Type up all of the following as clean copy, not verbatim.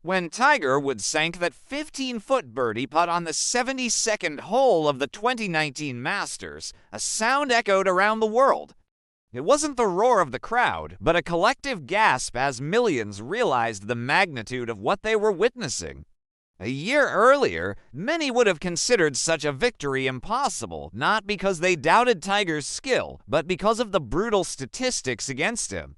When Tiger Woods sank that 15-foot birdie putt on the 72nd hole of the 2019 Masters, a sound echoed around the world. It wasn't the roar of the crowd, but a collective gasp as millions realized the magnitude of what they were witnessing. A year earlier, many would have considered such a victory impossible, not because they doubted Tiger's skill, but because of the brutal statistics against him.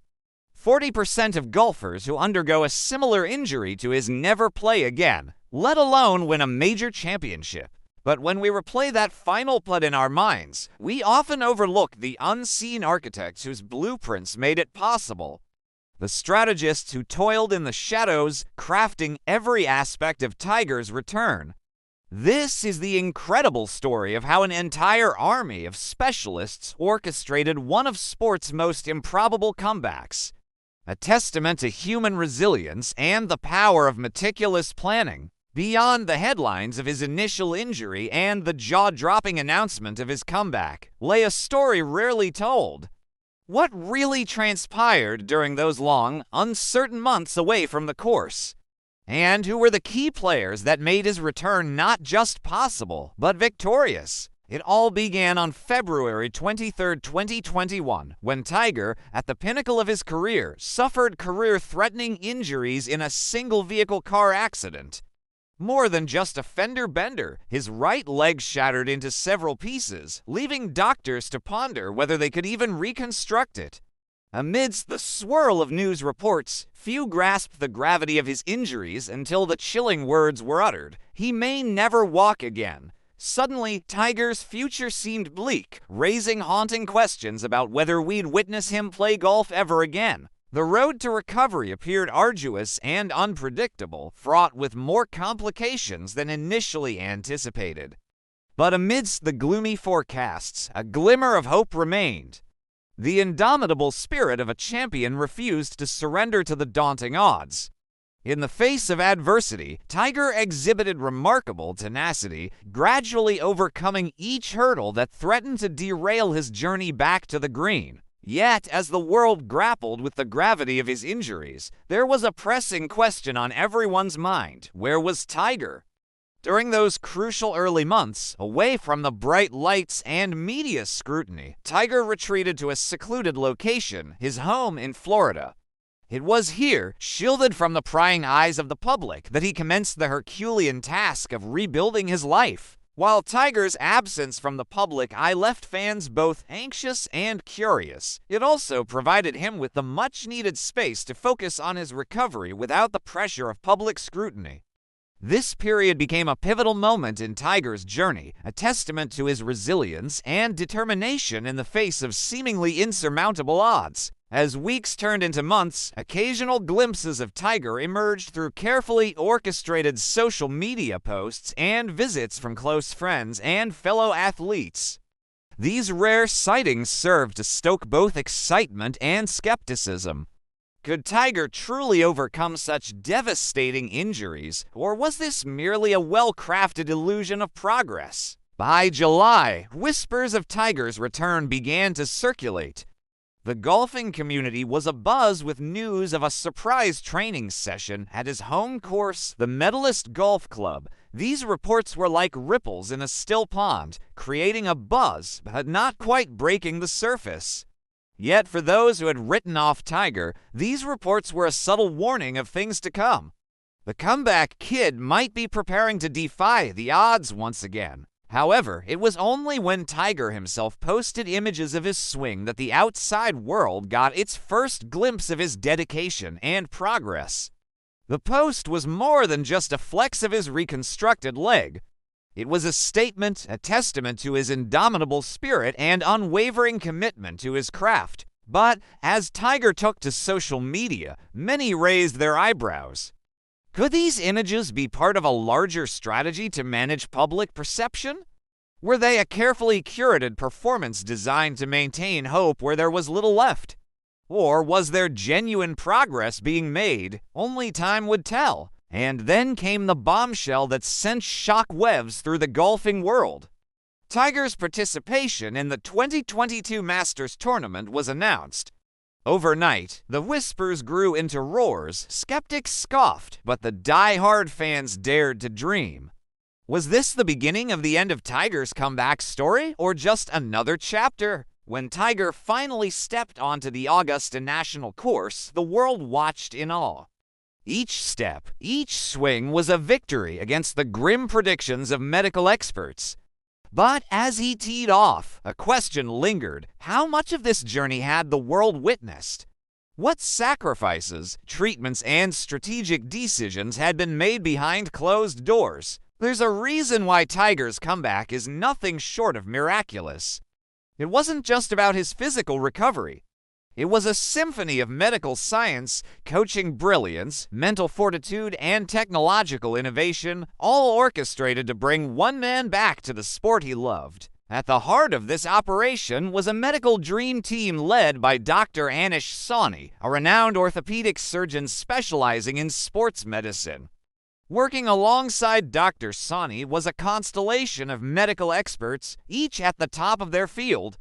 40% of golfers who undergo a similar injury to his never play again, let alone win a major championship. But when we replay that final putt in our minds, we often overlook the unseen architects whose blueprints made it possible. The strategists who toiled in the shadows, crafting every aspect of Tiger's return. This is the incredible story of how an entire army of specialists orchestrated one of sport's most improbable comebacks. A testament to human resilience and the power of meticulous planning. Beyond the headlines of his initial injury and the jaw-dropping announcement of his comeback, lay a story rarely told. What really transpired during those long, uncertain months away from the course? And who were the key players that made his return not just possible, but victorious? It all began on February 23, 2021, when Tiger, at the pinnacle of his career, suffered career-threatening injuries in a single-vehicle car accident. More than just a fender bender, his right leg shattered into several pieces, leaving doctors to ponder whether they could even reconstruct it. Amidst the swirl of news reports, few grasped the gravity of his injuries until the chilling words were uttered, "He may never walk again." Suddenly, Tiger's future seemed bleak, raising haunting questions about whether we'd witness him play golf ever again. The road to recovery appeared arduous and unpredictable, fraught with more complications than initially anticipated. But amidst the gloomy forecasts, a glimmer of hope remained. The indomitable spirit of a champion refused to surrender to the daunting odds. In the face of adversity, Tiger exhibited remarkable tenacity, gradually overcoming each hurdle that threatened to derail his journey back to the green. Yet, as the world grappled with the gravity of his injuries, there was a pressing question on everyone's mind: where was Tiger? During those crucial early months, away from the bright lights and media scrutiny, Tiger retreated to a secluded location, his home in Florida. It was here, shielded from the prying eyes of the public, that he commenced the Herculean task of rebuilding his life. While Tiger's absence from the public eye left fans both anxious and curious, it also provided him with the much-needed space to focus on his recovery without the pressure of public scrutiny. This period became a pivotal moment in Tiger's journey, a testament to his resilience and determination in the face of seemingly insurmountable odds. As weeks turned into months, occasional glimpses of Tiger emerged through carefully orchestrated social media posts and visits from close friends and fellow athletes. These rare sightings served to stoke both excitement and skepticism. Could Tiger truly overcome such devastating injuries, or was this merely a well-crafted illusion of progress? By July, whispers of Tiger's return began to circulate. The golfing community was abuzz with news of a surprise training session at his home course, the Medalist Golf Club. These reports were like ripples in a still pond, creating a buzz, but not quite breaking the surface. Yet for those who had written off Tiger, these reports were a subtle warning of things to come. The comeback kid might be preparing to defy the odds once again. However, it was only when Tiger himself posted images of his swing that the outside world got its first glimpse of his dedication and progress. The post was more than just a flex of his reconstructed leg. It was a statement, a testament to his indomitable spirit and unwavering commitment to his craft. But as Tiger took to social media, many raised their eyebrows. Could these images be part of a larger strategy to manage public perception? Were they a carefully curated performance designed to maintain hope where there was little left? Or was there genuine progress being made? Only time would tell. And then came the bombshell that sent shockwaves through the golfing world. Tiger's participation in the 2022 Masters tournament was announced. Overnight, the whispers grew into roars. Skeptics scoffed, but the die-hard fans dared to dream. Was this the beginning of the end of Tiger's comeback story, or just another chapter? When Tiger finally stepped onto the Augusta National course, the world watched in awe. Each step, each swing was a victory against the grim predictions of medical experts. But as he teed off, a question lingered. How much of this journey had the world witnessed? What sacrifices, treatments, and strategic decisions had been made behind closed doors? There's a reason why Tiger's comeback is nothing short of miraculous. It wasn't just about his physical recovery. It was a symphony of medical science, coaching brilliance, mental fortitude, and technological innovation, all orchestrated to bring one man back to the sport he loved. At the heart of this operation was a medical dream team led by Dr. Anish Sawhney, a renowned orthopedic surgeon specializing in sports medicine. Working alongside Dr. Sawhney was a constellation of medical experts, each at the top of their field.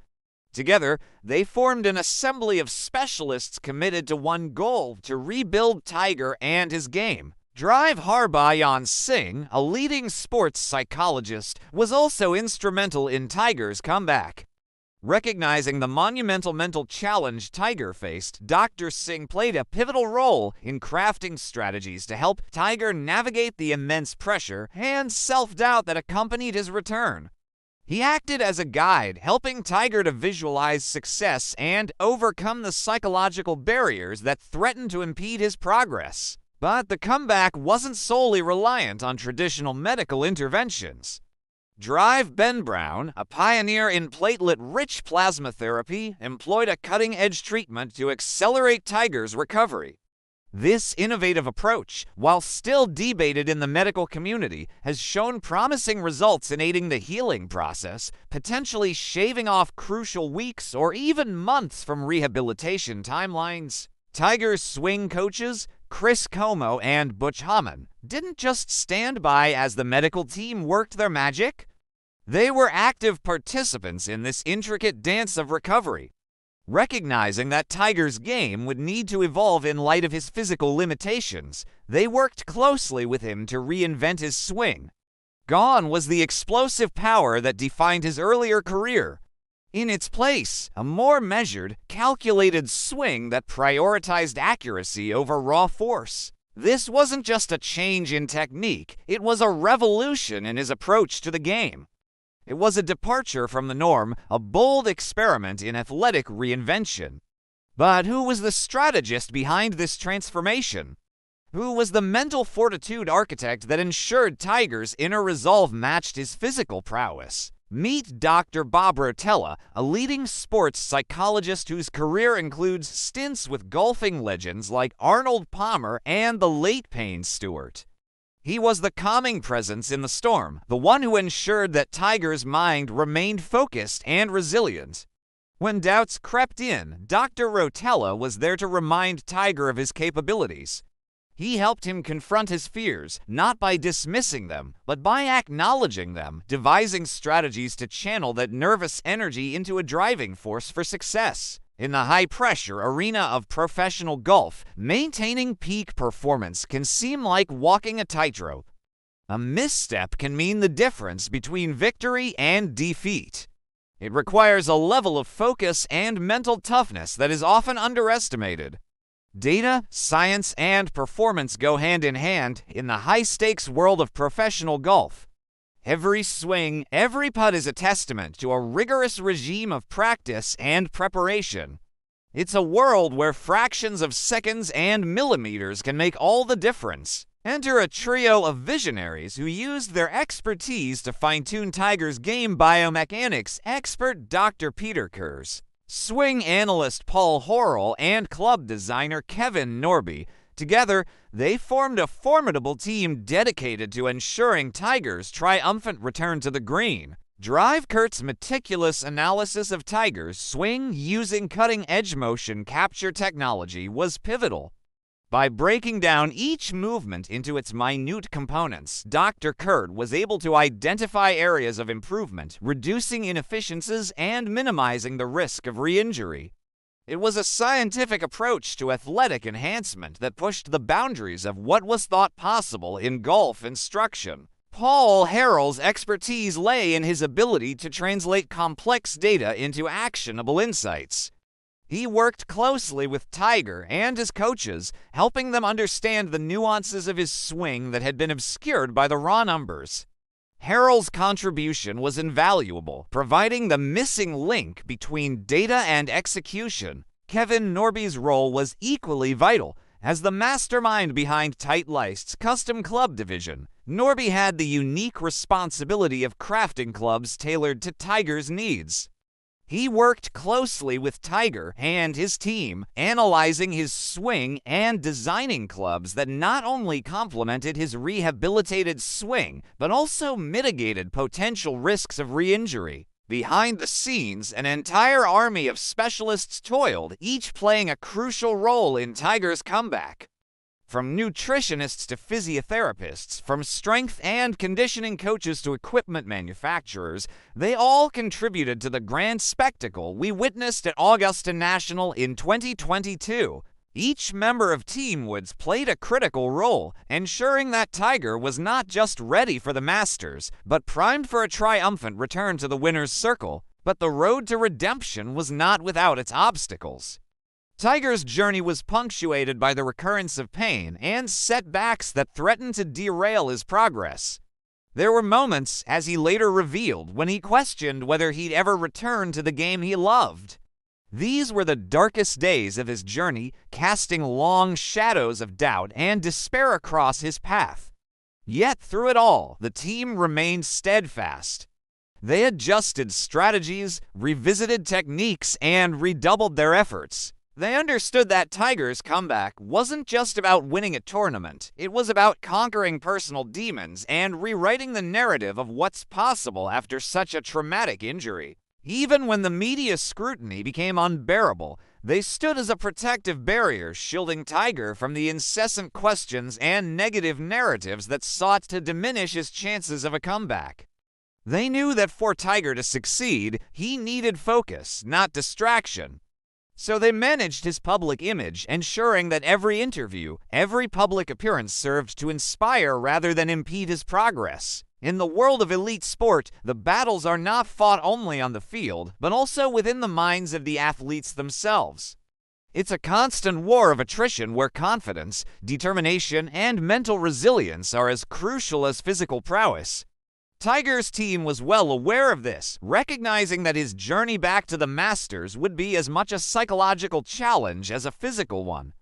Together, they formed an assembly of specialists committed to one goal: to rebuild Tiger and his game. Drive Harbhajan Singh, a leading sports psychologist, was also instrumental in Tiger's comeback. Recognizing the monumental mental challenge Tiger faced, Dr. Singh played a pivotal role in crafting strategies to help Tiger navigate the immense pressure and self-doubt that accompanied his return. He acted as a guide, helping Tiger to visualize success and overcome the psychological barriers that threatened to impede his progress. But the comeback wasn't solely reliant on traditional medical interventions. Drive Ben Brown, a pioneer in platelet-rich plasma therapy, employed a cutting-edge treatment to accelerate Tiger's recovery. This innovative approach, while still debated in the medical community, has shown promising results in aiding the healing process, potentially shaving off crucial weeks or even months from rehabilitation timelines. Tiger's swing coaches, Chris Como and Butch Hammond, didn't just stand by as the medical team worked their magic. They were active participants in this intricate dance of recovery. Recognizing that Tiger's game would need to evolve in light of his physical limitations, they worked closely with him to reinvent his swing. Gone was the explosive power that defined his earlier career. In its place, a more measured, calculated swing that prioritized accuracy over raw force. This wasn't just a change in technique, it was a revolution in his approach to the game. It was a departure from the norm, a bold experiment in athletic reinvention. But who was the strategist behind this transformation? Who was the mental fortitude architect that ensured Tiger's inner resolve matched his physical prowess? Meet Dr. Bob Rotella, a leading sports psychologist whose career includes stints with golfing legends like Arnold Palmer and the late Payne Stewart. He was the calming presence in the storm, the one who ensured that Tiger's mind remained focused and resilient. When doubts crept in, Dr. Rotella was there to remind Tiger of his capabilities. He helped him confront his fears, not by dismissing them, but by acknowledging them, devising strategies to channel that nervous energy into a driving force for success. In the high-pressure arena of professional golf, maintaining peak performance can seem like walking a tightrope. A misstep can mean the difference between victory and defeat. It requires a level of focus and mental toughness that is often underestimated. Data, science, and performance go hand in hand in the high-stakes world of professional golf. Every swing, every putt is a testament to a rigorous regime of practice and preparation. It's a world where fractions of seconds and millimeters can make all the difference. Enter a trio of visionaries who used their expertise to fine-tune Tiger's game biomechanics expert Dr. Peter Kurz, swing analyst Paul Horrell, and club designer Kevin Norby. Together, they formed a formidable team dedicated to ensuring Tiger's triumphant return to the green. Drive Kurtz's meticulous analysis of Tiger's swing using cutting-edge motion capture technology was pivotal. By breaking down each movement into its minute components, Dr. Kurt was able to identify areas of improvement, reducing inefficiencies and minimizing the risk of re-injury. It was a scientific approach to athletic enhancement that pushed the boundaries of what was thought possible in golf instruction. Paul Harrell's expertise lay in his ability to translate complex data into actionable insights. He worked closely with Tiger and his coaches, helping them understand the nuances of his swing that had been obscured by the raw numbers. Harrell's contribution was invaluable, providing the missing link between data and execution. Kevin Norby's role was equally vital. As the mastermind behind Tirelessly's custom club division, Norby had the unique responsibility of crafting clubs tailored to Tiger's needs. He worked closely with Tiger and his team, analyzing his swing and designing clubs that not only complemented his rehabilitated swing, but also mitigated potential risks of re-injury. Behind the scenes, an entire army of specialists toiled, each playing a crucial role in Tiger's comeback. From nutritionists to physiotherapists, from strength and conditioning coaches to equipment manufacturers, they all contributed to the grand spectacle we witnessed at Augusta National in 2022. Each member of Team Woods played a critical role, ensuring that Tiger was not just ready for the Masters, but primed for a triumphant return to the winner's circle. But the road to redemption was not without its obstacles. Tiger's journey was punctuated by the recurrence of pain and setbacks that threatened to derail his progress. There were moments, as he later revealed, when he questioned whether he'd ever return to the game he loved. These were the darkest days of his journey, casting long shadows of doubt and despair across his path. Yet through it all, the team remained steadfast. They adjusted strategies, revisited techniques, and redoubled their efforts. They understood that Tiger's comeback wasn't just about winning a tournament. It was about conquering personal demons and rewriting the narrative of what's possible after such a traumatic injury. Even when the media scrutiny became unbearable, they stood as a protective barrier, shielding Tiger from the incessant questions and negative narratives that sought to diminish his chances of a comeback. They knew that for Tiger to succeed, he needed focus, not distraction. So they managed his public image, ensuring that every interview, every public appearance served to inspire rather than impede his progress. In the world of elite sport, the battles are not fought only on the field, but also within the minds of the athletes themselves. It's a constant war of attrition where confidence, determination, and mental resilience are as crucial as physical prowess. Tiger's team was well aware of this, recognizing that his journey back to the Masters would be as much a psychological challenge as a physical one.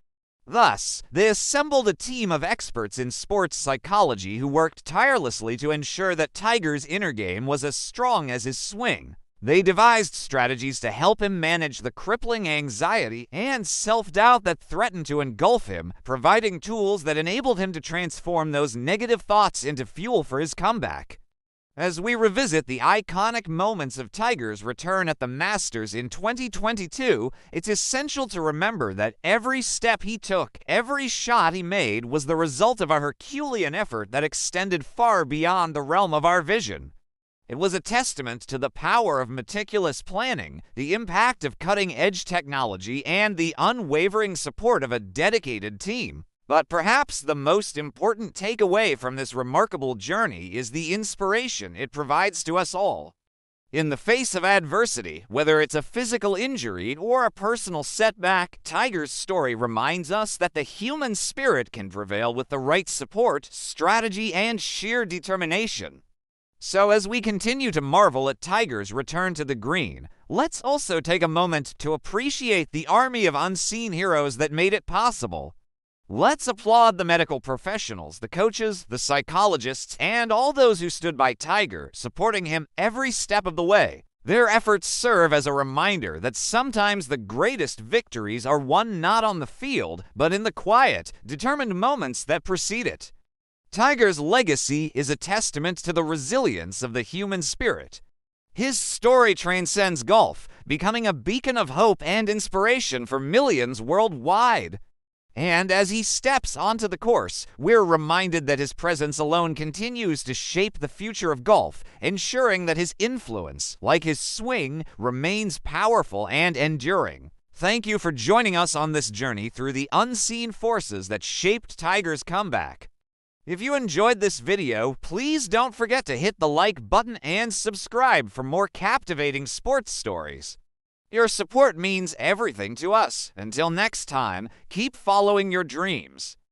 Thus, they assembled a team of experts in sports psychology who worked tirelessly to ensure that Tiger's inner game was as strong as his swing. They devised strategies to help him manage the crippling anxiety and self-doubt that threatened to engulf him, providing tools that enabled him to transform those negative thoughts into fuel for his comeback. As we revisit the iconic moments of Tiger's return at the Masters in 2022, it's essential to remember that every step he took, every shot he made, was the result of a Herculean effort that extended far beyond the realm of our vision. It was a testament to the power of meticulous planning, the impact of cutting-edge technology, and the unwavering support of a dedicated team. But perhaps the most important takeaway from this remarkable journey is the inspiration it provides to us all. In the face of adversity, whether it's a physical injury or a personal setback, Tiger's story reminds us that the human spirit can prevail with the right support, strategy, and sheer determination. So as we continue to marvel at Tiger's return to the green, let's also take a moment to appreciate the army of unseen heroes that made it possible. Let's applaud the medical professionals, the coaches, the psychologists, and all those who stood by Tiger, supporting him every step of the way. Their efforts serve as a reminder that sometimes the greatest victories are won not on the field, but in the quiet, determined moments that precede it. Tiger's legacy is a testament to the resilience of the human spirit. His story transcends golf, becoming a beacon of hope and inspiration for millions worldwide. And as he steps onto the course, we're reminded that his presence alone continues to shape the future of golf, ensuring that his influence, like his swing, remains powerful and enduring. Thank you for joining us on this journey through the unseen forces that shaped Tiger's comeback. If you enjoyed this video, please don't forget to hit the like button and subscribe for more captivating sports stories. Your support means everything to us. Until next time, keep following your dreams.